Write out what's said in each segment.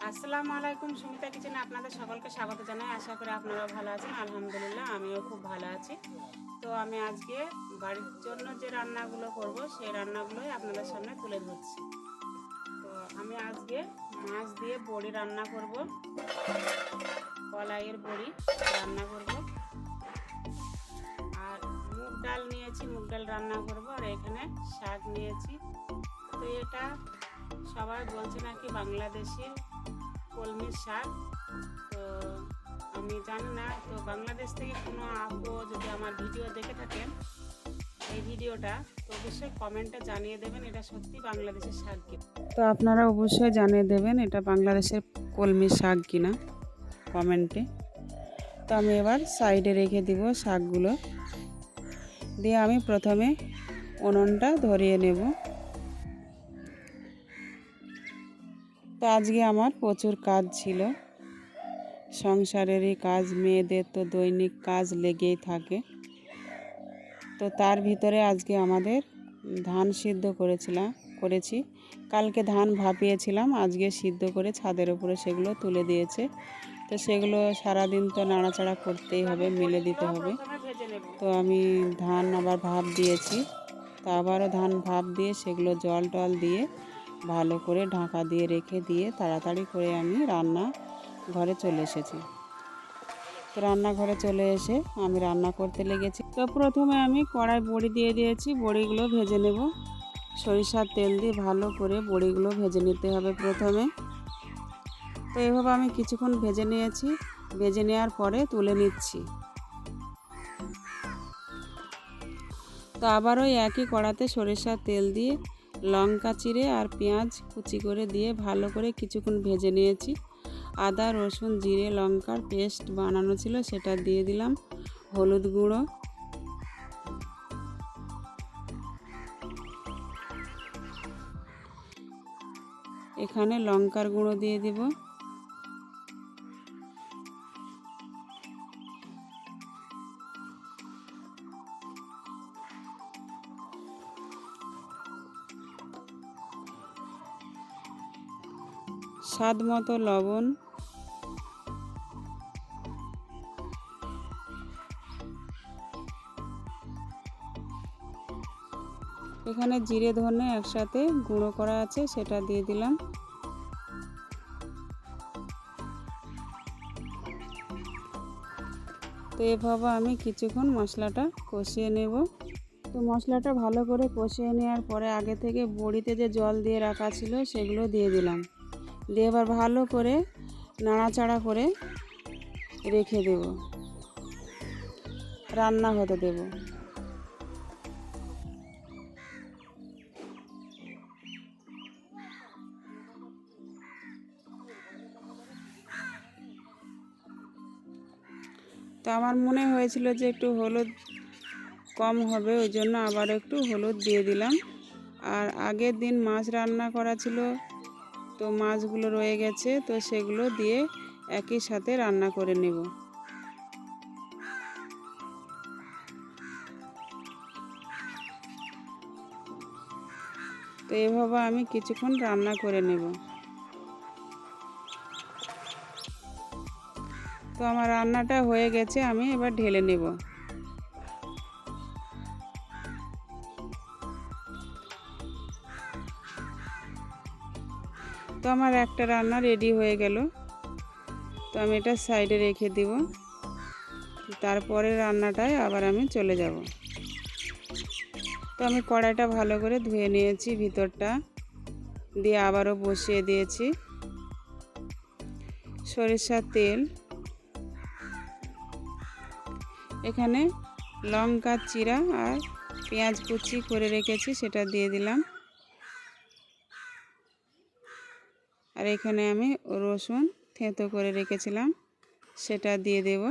আসসালামু আলাইকুম। সুমিতা কিচেনে আপনাদের সকলকে স্বাগত জানাই। আশা করি আপনারা ভালো আছেন। আলহামদুলিল্লাহ আমিও খুব ভালো আছি। তো আমি আজকে বাড়ির জন্য যে রান্নাগুলো করব সেই রান্নাগুলোই আপনাদের সামনে তুলে ধরছি। তো আমি আজকে মাছ দিয়ে বড়ি রান্না করব, কলাইয়ের বড়ি রান্না করব। আর মুগ ডাল নিয়েছি, মুগ ডাল রান্না করব। আর এখানে শাক নিয়েছি। তো এটা সবাই বলছে নাকি বাংলাদেশের কলমি শাক। তো আমি জানি না, তো বাংলাদেশ থেকে কোনো আপু যদি আমার ভিডিও দেখে থাকেন এই ভিডিওটা, তো অবশ্যই কমেন্টে জানিয়ে দেবেন এটা সত্যি বাংলাদেশের শাক কিনা। তো আপনারা অবশ্যই জানিয়ে দেবেন এটা বাংলাদেশের কলমি শাক কিনা কমেন্টে। তো আমি এবার সাইডে রেখে দিব শাকগুলো, দিয়ে আমি প্রথমে উনুনটা ধরিয়ে নেব। তো আজকে আমার প্রচুর কাজ ছিল, সংসারেরই কাজ, মেয়েদের তো দৈনিক কাজ লেগেই থাকে। তো তার ভিতরে আজকে আমাদের ধান সিদ্ধ করেছি। কালকে ধান ভাপিয়েছিলাম, আজকে সিদ্ধ করে ছাদের উপরে সেগুলো তুলে দিয়েছে। তো সেগুলো সারাদিন তো নাড়াচাড়া করতেই হবে, মেলে দিতে হবে। তো আমি ধান আবার ভাপ দিয়েছি, তো আবারও ধান ভাপ দিয়ে সেগুলো জল টল দিয়ে ভালো করে ঢাকা দিয়ে রেখে দিয়ে তাড়াতাড়ি করে আমি রান্না ঘরে চলে এসেছি। তো রান্নাঘরে চলে এসে আমি রান্না করতে লেগেছি। তো প্রথমে আমি কড়াই বড়ি দিয়ে দিয়েছি, বড়িগুলো ভেজে নেব। সরিষার তেল দিয়ে ভালো করে বড়িগুলো ভেজে নিতে হবে প্রথমে। তো এভাবে আমি কিছুক্ষণ ভেজে নিয়েছি, ভেজে নেওয়ার পরে তুলে নিচ্ছি। তো আবার ওই একই কড়াতে সরিষার তেল দিয়ে লঙ্কা চিড়ে আর পেঁয়াজ কুচি করে দিয়ে ভালো করে কিছুক্ষণ ভেজে নিয়েছি। আদা রসুন জিরে লঙ্কার পেস্ট বানানো ছিল, সেটা দিয়ে দিলাম। হলুদ গুঁড়ো, এখানে লঙ্কার গুঁড়ো দিয়ে দিব। স্বাদ মতো লবণ, এখানে জিরে ধনে একসাথে গুঁড়ো করা আছে, সেটা দিয়ে দিলাম। তো এভাবে আমি কিছুক্ষণ মশলাটা কষিয়ে নেব। তো মশলাটা ভালো করে কষিয়ে নেওয়ার পরে আগে থেকে বড়িতে যে জল দিয়ে রাখা ছিল সেগুলো দিয়ে দিলাম, দিয়ে এবার ভালো করে নাড়াচাড়া করে রেখে দেব, রান্না হতে দেব। তো আমার মনে হয়েছিল যে একটু হলুদ কম হবে, ওই জন্য আবার একটু হলুদ দিয়ে দিলাম। আর আগের দিন মাছ রান্না করা ছিল, তো মাছগুলো রয়ে গেছে, তো সেগুলো দিয়ে একই সাথে রান্না করে নেব। তো এভাবে আমি কিছুক্ষণ রান্না করে নেব। তো আমার রান্নাটা হয়ে গেছে, আমি এবার ঢেলে নেব। তো আমার একটা রান্না রেডি হয়ে গেল, তো আমি এটা সাইডে রেখে দিব। তারপরে রান্নাটায় আবার আমি চলে যাব। তো আমি কড়াইটা ভালো করে ধুয়ে নিয়েছি, ভিতরটা দিয়ে আবারও বসিয়ে দিয়েছি। সরিষার তেল, এখানে লঙ্কা চিরা আর পেঁয়াজ কুচি করে রেখেছি সেটা দিয়ে দিলাম। আর এখানে আমি রসুন থেঁতো করে রেখেছিলাম সেটা দিয়ে দেব।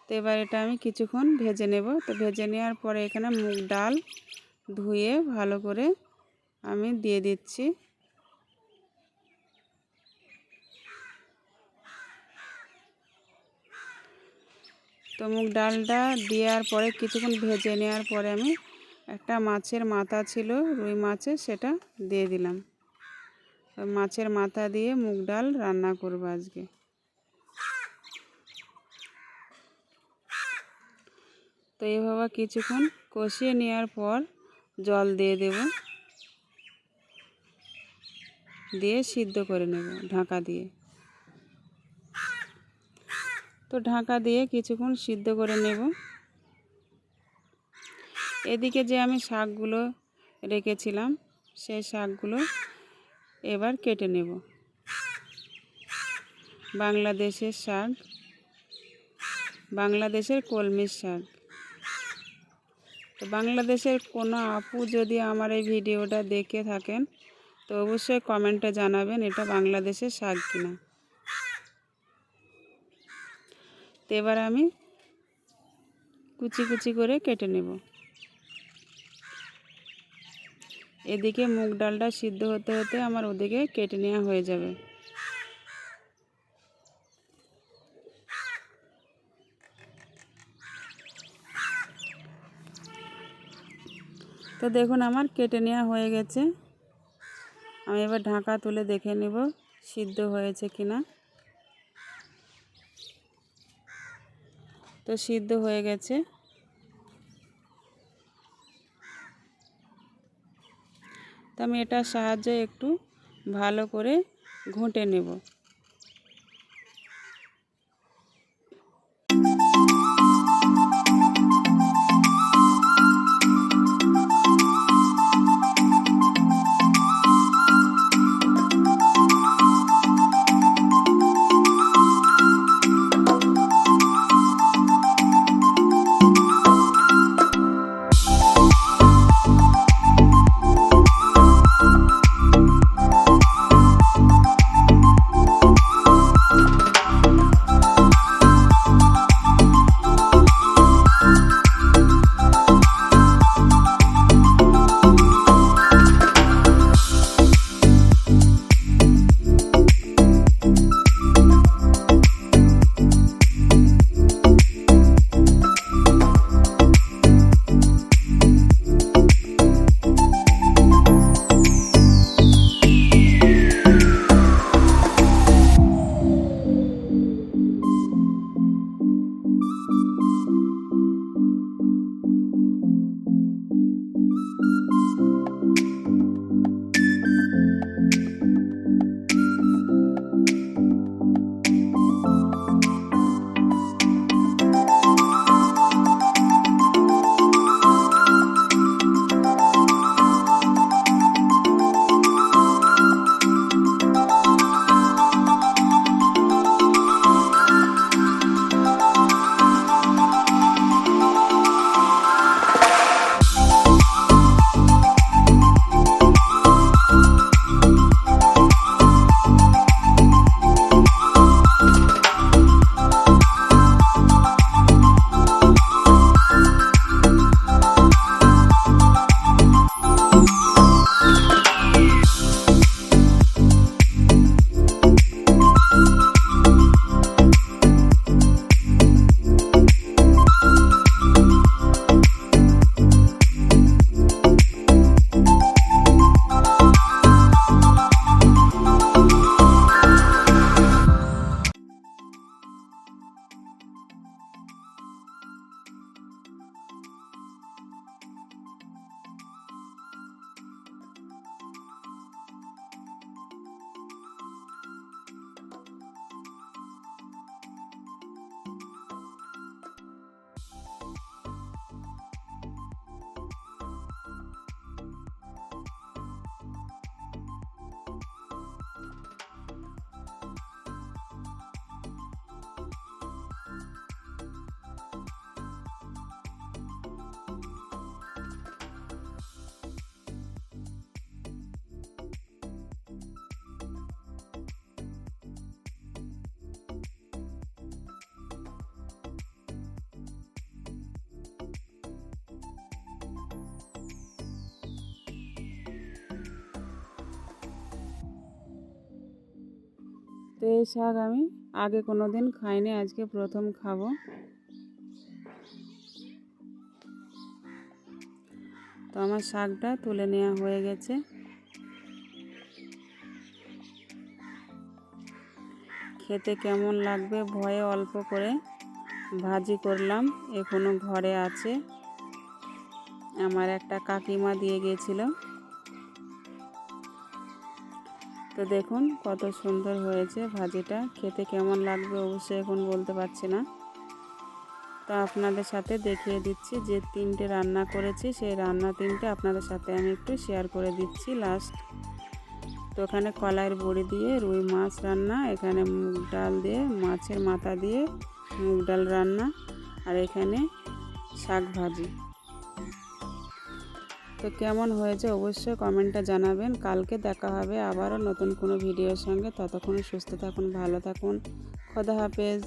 তো এবার এটা আমি কিছুক্ষণ ভেজে নেব। তো ভেজে নেওয়ার পরে এখানে মুগ ডাল ধুয়ে ভালো করে আমি দিয়ে দিচ্ছি। তো মুগ ডালটা দেওয়ার পরে কিছুক্ষণ ভেজে নেওয়ার পরে আমি একটা মাছের মাথা ছিল রুই মাছের, সেটা দিয়ে দিলাম। মাছের মাথা দিয়ে মুগ ডাল রান্না করব আজকে। তো এইভাবে কিছুক্ষণ কষিয়ে নেওয়ার পর জল দিয়ে দেব, দিয়ে সিদ্ধ করে নেব ঢাকা দিয়ে। তো ঢাকা দিয়ে কিছুক্ষণ সিদ্ধ করে নেব। এদিকে যে আমি শাকগুলো রেখেছিলাম সেই শাকগুলো এবার কেটে নেব। বাংলাদেশের শাক, বাংলাদেশের কলমির শাক। তো বাংলাদেশের কোনো আপু যদি আমার এই ভিডিওটা দেখে থাকেন তো অবশ্যই কমেন্টে জানাবেন এটা বাংলাদেশের শাক কিনা। তো এবার আমি কুচি কুচি করে কেটে নেব। এদিকে মুগ ডালটা সিদ্ধ হতে হতে আমার ওদিকে কেটে নেওয়া হয়ে যাবে। তো দেখুন আমার কেটে নেওয়া হয়ে গেছে। আমি এবার ঢাকা তুলে দেখে নেব সিদ্ধ হয়েছে কিনা। তো সিদ্ধ হয়ে গেছে। তো আমি এটার সাহায্যে একটু ভালো করে ঘুঁটে নেব। তো এই শাক আমি আগে কোনো দিন খাইনি, আজকে প্রথম খাবো। আমার শাকটা তুলে নেওয়া হয়ে গেছে। খেতে কেমন লাগবে ভয়ে অল্প করে ভাজি করলাম, এখনো ঘরে আছে, আমার একটা কাকিমা দিয়ে গিয়েছিল। তো দেখুন কত সুন্দর হয়েছে ভাজিটা, খেতে কেমন লাগবে অবশ্যই এখন বলতে পারছি না। তো আপনাদের সাথে দেখিয়ে দিচ্ছি যে 3টে রান্না করেছি, সেই রান্না 3টে আপনাদের সাথে আমি একটু শেয়ার করে দিচ্ছি লাস্ট। তো এখানে কলাইয়ের বড়ি দিয়ে রুই মাছ রান্না, এখানে মুগ ডাল দিয়ে মাছের মাথা দিয়ে মুগ ডাল রান্না, আর এখানে শাক ভাজি। তো কেমন হয়েছে অবশ্যই কমেন্টে জানাবেন। কালকে দেখা হবে আবারও নতুন কোনো ভিডিওর সঙ্গে। ততক্ষণ সুস্থ থাকুন, ভালো থাকুন, খোদা হাফেজ।